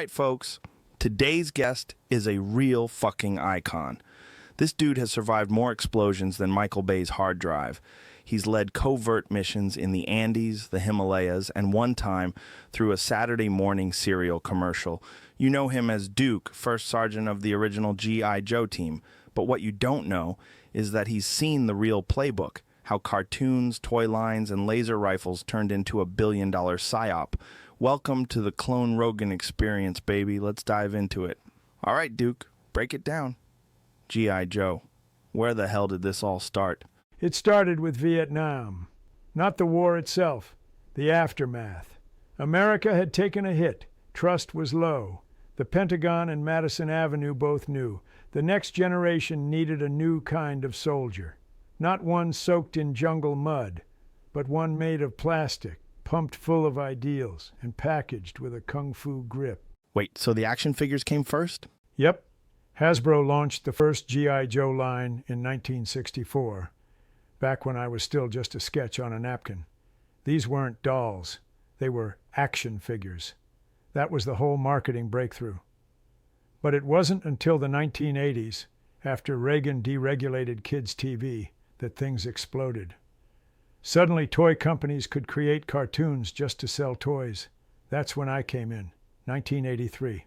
right, folks. Today's guest is a real fucking icon. This dude has survived more explosions than Michael Bay's hard drive. He's led covert missions in the Andes, the Himalayas, and one time through a Saturday morning cereal commercial. You know him as Duke, first sergeant of the original G.I. Joe team. But what you don't know is that he's seen the real playbook, how cartoons, toy lines, and laser rifles turned into a billion-dollar psyop. Welcome to the Clone Rogan experience, baby. Let's dive into it. All right, Duke, break it down. G.I. Joe. Where the hell did this all start? It started with Vietnam. Not the war itself, the aftermath. America had taken a hit. Trust was low. The Pentagon and Madison Avenue both knew. The next generation needed a new kind of soldier. Not one soaked in jungle mud, but one made of plastic, pumped full of ideals, and packaged with a kung fu grip. Wait, so the action figures came first? Yep. Hasbro launched the first G.I. Joe line in 1964, back when I was still just a sketch on a napkin. These weren't dolls. They were action figures. That was the whole marketing breakthrough. But it wasn't until the 1980s, after Reagan deregulated kids' TV, that things exploded. Suddenly, toy companies could create cartoons just to sell toys. That's when I came in, 1983.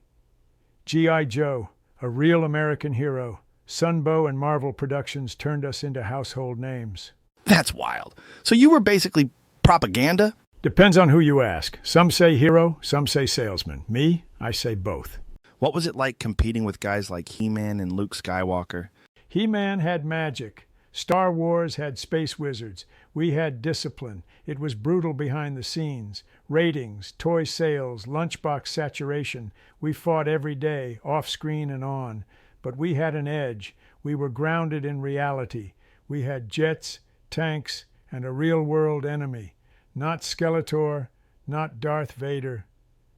G.I. Joe, a real American hero. Sunbow and Marvel Productions turned us into household names. That's wild. So you were basically propaganda? Depends on who you ask. Some say hero, some say salesman. Me, I say both. What was it like competing with guys like He-Man and Luke Skywalker? He-Man had magic. Star Wars had space wizards. We had discipline. It was brutal behind the scenes. Ratings, toy sales, lunchbox saturation. We fought every day, off-screen and on. But we had an edge. We were grounded in reality. We had jets, tanks, and a real-world enemy. Not Skeletor, not Darth Vader.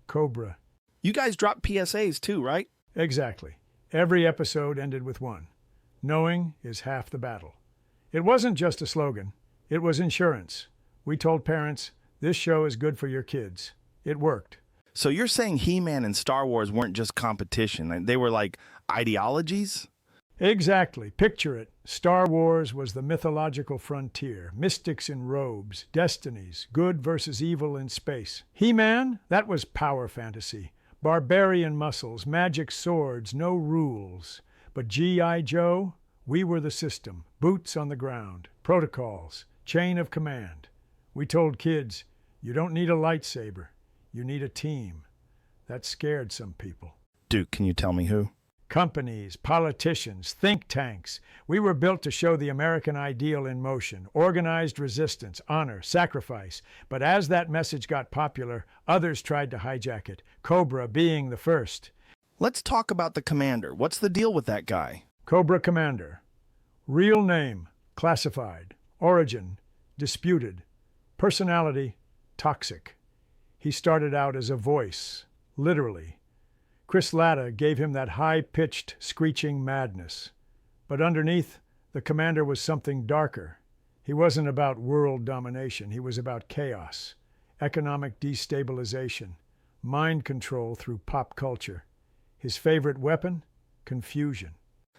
Cobra. You guys dropped PSAs too, right? Exactly. Every episode ended with one. Knowing is half the battle. It wasn't just a slogan. It was insurance. We told parents, this show is good for your kids. It worked. So you're saying He-Man and Star Wars weren't just competition. They were like ideologies? Exactly. Picture it. Star Wars was the mythological frontier. Mystics in robes, destinies, good versus evil in space. He-Man, that was power fantasy. Barbarian muscles, magic swords, no rules. But G.I. Joe, we were the system. Boots on the ground, protocols, chain of command. We told kids, you don't need a lightsaber. You need a team. That scared some people. Duke, can you tell me who? Companies, politicians, think tanks. We were built to show the American ideal in motion. Organized resistance, honor, sacrifice. But as that message got popular, others tried to hijack it. Cobra being the first. Let's talk about the commander. What's the deal with that guy? Cobra Commander. Real name, classified. Origin, disputed. Personality, toxic. He started out as a voice, literally. Chris Latta gave him that high-pitched, screeching madness. But underneath, the commander was something darker. He wasn't about world domination. He was about chaos, economic destabilization, mind control through pop culture. His favorite weapon? Confusion.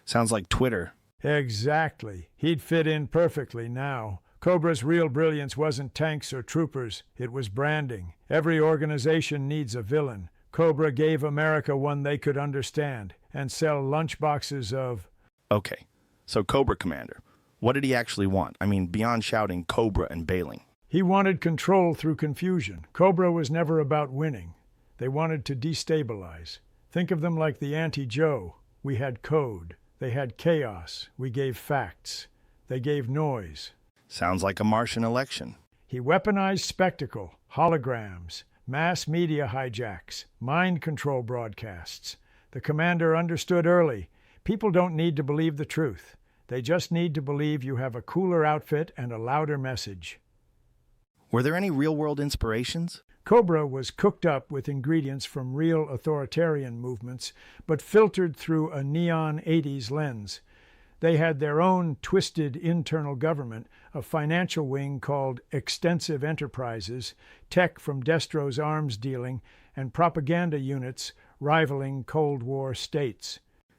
Sounds like Twitter. Exactly. He'd fit in perfectly now. Cobra's real brilliance wasn't tanks or troopers. It was branding. Every organization needs a villain. Cobra gave America one they could understand and sell lunchboxes of... Okay, so Cobra Commander. What did he actually want? I mean, beyond shouting Cobra and bailing. He wanted control through confusion. Cobra was never about winning. They wanted to destabilize. Think of them like the anti-Joe. We had code. They had chaos. We gave facts. They gave noise. Sounds like a Martian election. He weaponized spectacle, holograms, mass media hijacks, mind control broadcasts. The commander understood early. People don't need to believe the truth. They just need to believe you have a cooler outfit and a louder message. Were there any real-world inspirations? Cobra was cooked up with ingredients from real authoritarian movements, but filtered through a neon 80s lens. They had their own twisted internal government, a financial wing called Extensive Enterprises, tech from Destro's arms dealing, and propaganda units rivaling Cold War states.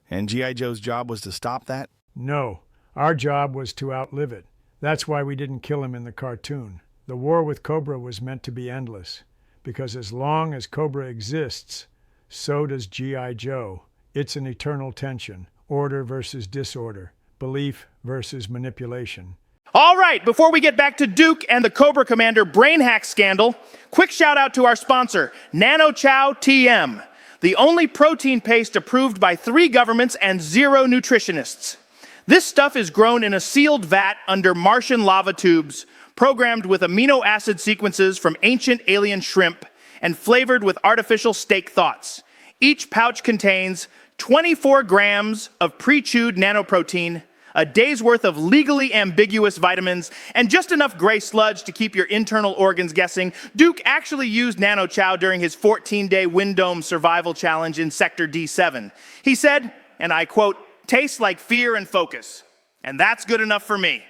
And G.I. Joe's job was to stop that? No, our job was to outlive it. That's why we didn't kill him in the cartoon. The war with Cobra was meant to be endless, because as long as Cobra exists, so does G.I. Joe. It's an eternal tension, order versus disorder, belief versus manipulation. All right, before we get back to Duke and the Cobra Commander brain hack scandal, quick shout out to our sponsor, NanoChow TM, the only protein paste approved by 3 governments and 0 nutritionists. This stuff is grown in a sealed vat under Martian lava tubes, programmed with amino acid sequences from ancient alien shrimp, and flavored with artificial steak thoughts. Each pouch contains 24 grams of pre-chewed nanoprotein, a day's worth of legally ambiguous vitamins, and just enough gray sludge to keep your internal organs guessing. Duke actually used NanoChow during his 14-day Wind Dome survival challenge in Sector D7. He said, and I quote, "Tastes like fear and focus, and that's good enough for me."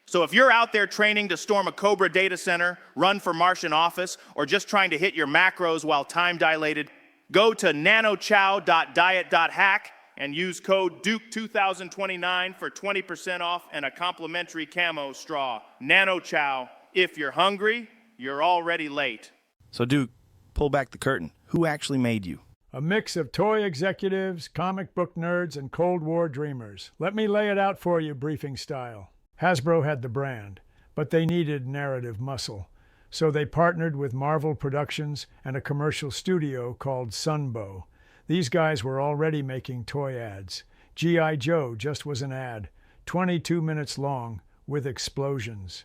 So if you're out there training to storm a Cobra data center, run for Martian office, or just trying to hit your macros while time dilated, go to nanochow.diet.hack and use code DUKE2029 for 20% off and a complimentary camo straw. NanoChow. If you're hungry, you're already late. So, Duke, pull back the curtain. Who actually made you? A mix of toy executives, comic book nerds, and Cold War dreamers. Let me lay it out for you, briefing style. Hasbro had the brand, but they needed narrative muscle. So they partnered with Marvel Productions and a commercial studio called Sunbow. These guys were already making toy ads. G.I. Joe just was an ad, 22 minutes long, with explosions.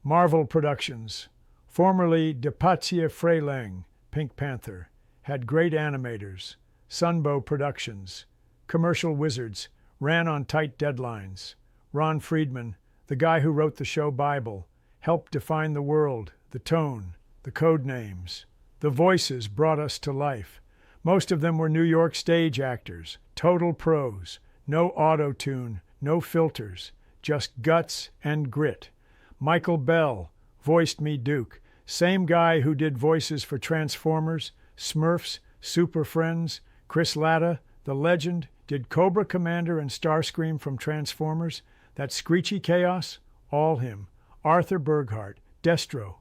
Marvel Productions, formerly Depatia Freleng, Pink Panther, had great animators. Sunbow Productions, commercial wizards, ran on tight deadlines. Ron Friedman, the guy who wrote the show Bible, helped define the world, the tone, the code names. The voices brought us to life. Most of them were New York stage actors, total pros, no auto-tune, no filters, just guts and grit. Michael Bell voiced me Duke, same guy who did voices for Transformers, Smurfs, Super Friends. Chris Latta, the legend, did Cobra Commander and Starscream from Transformers. That screechy chaos, all him. Arthur Burghardt, Destro,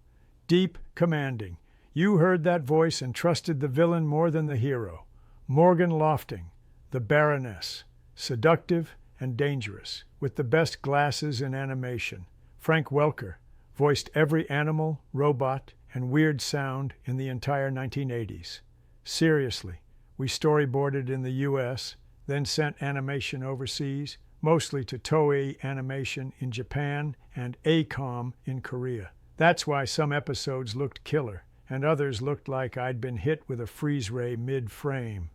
deep, commanding. You heard that voice and trusted the villain more than the hero. Morgan Lofting, the Baroness, seductive and dangerous, with the best glasses in animation. Frank Welker voiced every animal, robot, and weird sound in the entire 1980s. Seriously, we storyboarded in the US, then sent animation overseas, mostly to Toei Animation in Japan and ACOM in Korea. That's why some episodes looked killer, and others looked like I'd been hit with a freeze ray mid-frame.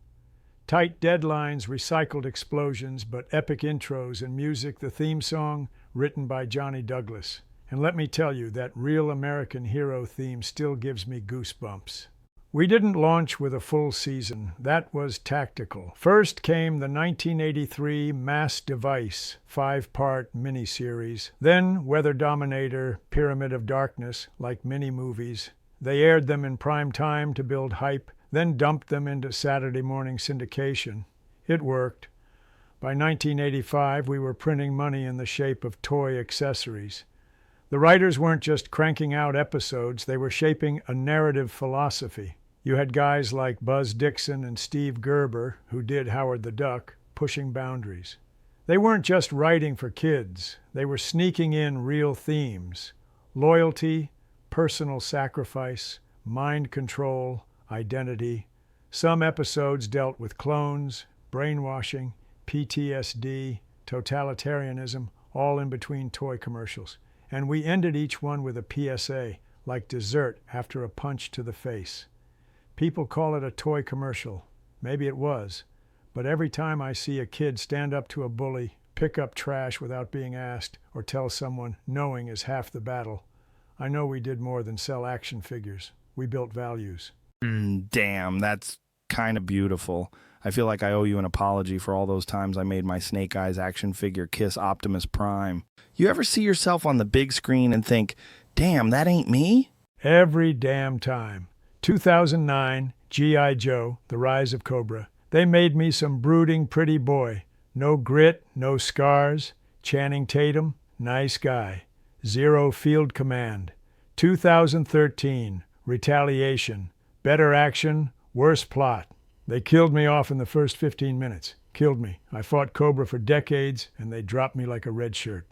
Tight deadlines, recycled explosions, but epic intros and music, the theme song, written by Johnny Douglas. And let me tell you, that real American hero theme still gives me goosebumps. We didn't launch with a full season. That was tactical. First came the 1983 Mass Device 5-part miniseries. Then Weather Dominator, Pyramid of Darkness, like mini-movies. They aired them in prime time to build hype, then dumped them into Saturday morning syndication. It worked. By 1985, we were printing money in the shape of toy accessories. The writers weren't just cranking out episodes, they were shaping a narrative philosophy. You had guys like Buzz Dixon and Steve Gerber, who did Howard the Duck, pushing boundaries. They weren't just writing for kids, they were sneaking in real themes: loyalty, personal sacrifice, mind control, identity. Some episodes dealt with clones, brainwashing, PTSD, totalitarianism, all in between toy commercials. And we ended each one with a PSA, like dessert after a punch to the face. People call it a toy commercial. Maybe it was. But every time I see a kid stand up to a bully, pick up trash without being asked, or tell someone knowing is half the battle, I know we did more than sell action figures. We built values. Damn, that's kind of beautiful. I feel like I owe you an apology for all those times I made my Snake Eyes action figure kiss Optimus Prime. You ever see yourself on the big screen and think, damn, that ain't me? Every damn time. 2009, G.I. Joe, The Rise of Cobra. They made me some brooding pretty boy. No grit, no scars. Channing Tatum, nice guy. Zero Field Command. 2013, Retaliation. Better action, worse plot. They killed me off in the first 15 minutes. Killed me. I fought Cobra for decades, and they dropped me like a red shirt.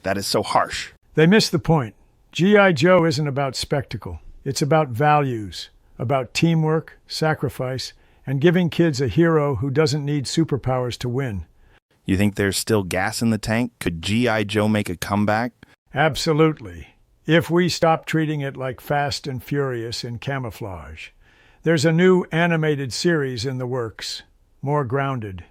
That is so harsh. They missed the point. G.I. Joe isn't about spectacle. It's about values, about teamwork, sacrifice, and giving kids a hero who doesn't need superpowers to win. You think there's still gas in the tank? Could G.I. Joe make a comeback? Absolutely. If we stop treating it like Fast and Furious in camouflage. There's a new animated series in the works, more grounded.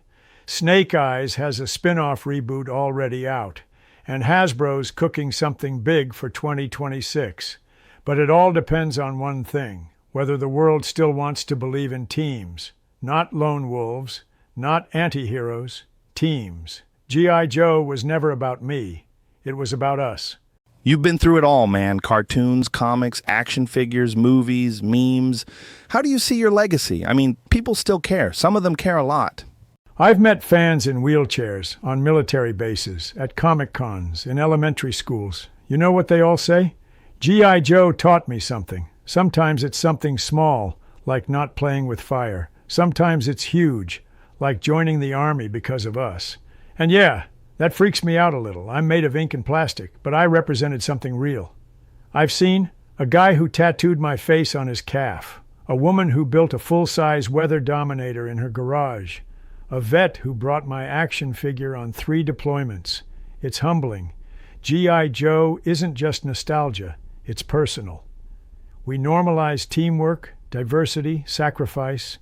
Snake Eyes has a spin-off reboot already out, and Hasbro's cooking something big for 2026. But it all depends on one thing, whether the world still wants to believe in teams. Not lone wolves, not anti-heroes, teams. G.I. Joe was never about me. It was about us. You've been through it all, man. Cartoons, comics, action figures, movies, memes. How do you see your legacy? I mean, people still care. Some of them care a lot. I've met fans in wheelchairs, on military bases, at Comic Cons, in elementary schools. You know what they all say? G.I. Joe taught me something. Sometimes it's something small, like not playing with fire. Sometimes it's huge, like joining the army because of us. And yeah, that freaks me out a little. I'm made of ink and plastic, but I represented something real. I've seen a guy who tattooed my face on his calf, a woman who built a full-size weather dominator in her garage, a vet who brought my action figure on 3 deployments. It's humbling. G.I. Joe isn't just nostalgia, it's personal. We normalize teamwork, diversity, sacrifice.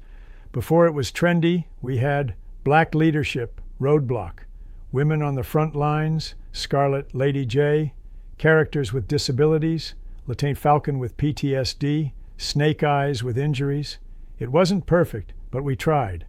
Before it was trendy, we had black leadership, Roadblock, women on the front lines, Scarlet Lady J, characters with disabilities, Lieutenant Falcon with PTSD, Snake Eyes with injuries. It wasn't perfect, but we tried.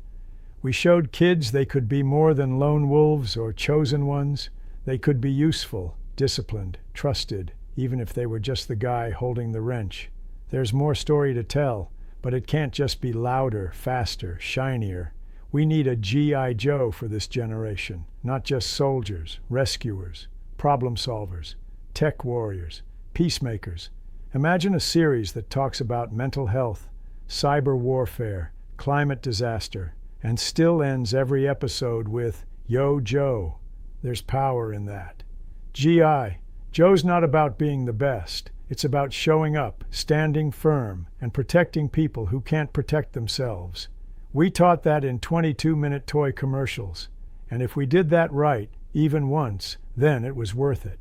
We showed kids they could be more than lone wolves or chosen ones. They could be useful, disciplined, trusted, even if they were just the guy holding the wrench. There's more story to tell, but it can't just be louder, faster, shinier. We need a G.I. Joe for this generation, not just soldiers, rescuers, problem solvers, tech warriors, peacemakers. Imagine a series that talks about mental health, cyber warfare, climate disaster, and still ends every episode with, Yo, Joe. There's power in that. G.I. Joe's not about being the best. It's about showing up, standing firm, and protecting people who can't protect themselves. We taught that in 22-minute toy commercials. And if we did that right, even once, then it was worth it.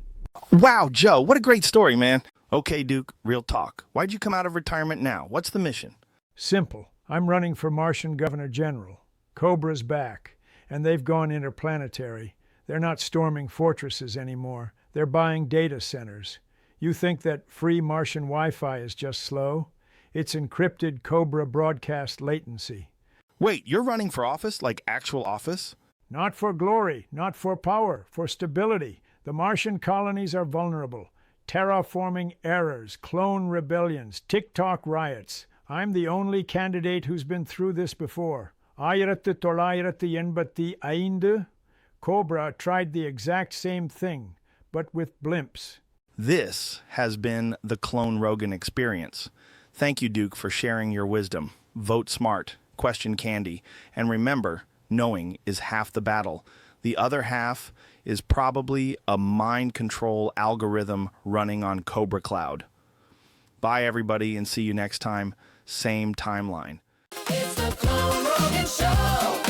Wow, Joe, what a great story, man. Okay, Duke, real talk. Why'd you come out of retirement now? What's the mission? Simple. I'm running for Martian Governor General. Cobra's back, and they've gone interplanetary. They're not storming fortresses anymore. They're buying data centers. You think that free Martian Wi-Fi is just slow? It's encrypted Cobra broadcast latency. Wait, you're running for office, like actual office? Not for glory, not for power, for stability. The Martian colonies are vulnerable. Terraforming errors, clone rebellions, TikTok riots. I'm the only candidate who's been through this before. 1985. Cobra tried the exact same thing, but with blimps. This has been the Clone Rogan experience. Thank you, Duke, for sharing your wisdom. Vote smart, question candy, and remember, knowing is half the battle. The other half is probably a mind control algorithm running on Cobra Cloud. Bye, everybody, and see you next time. Same timeline. It's the Clone Rogan Show.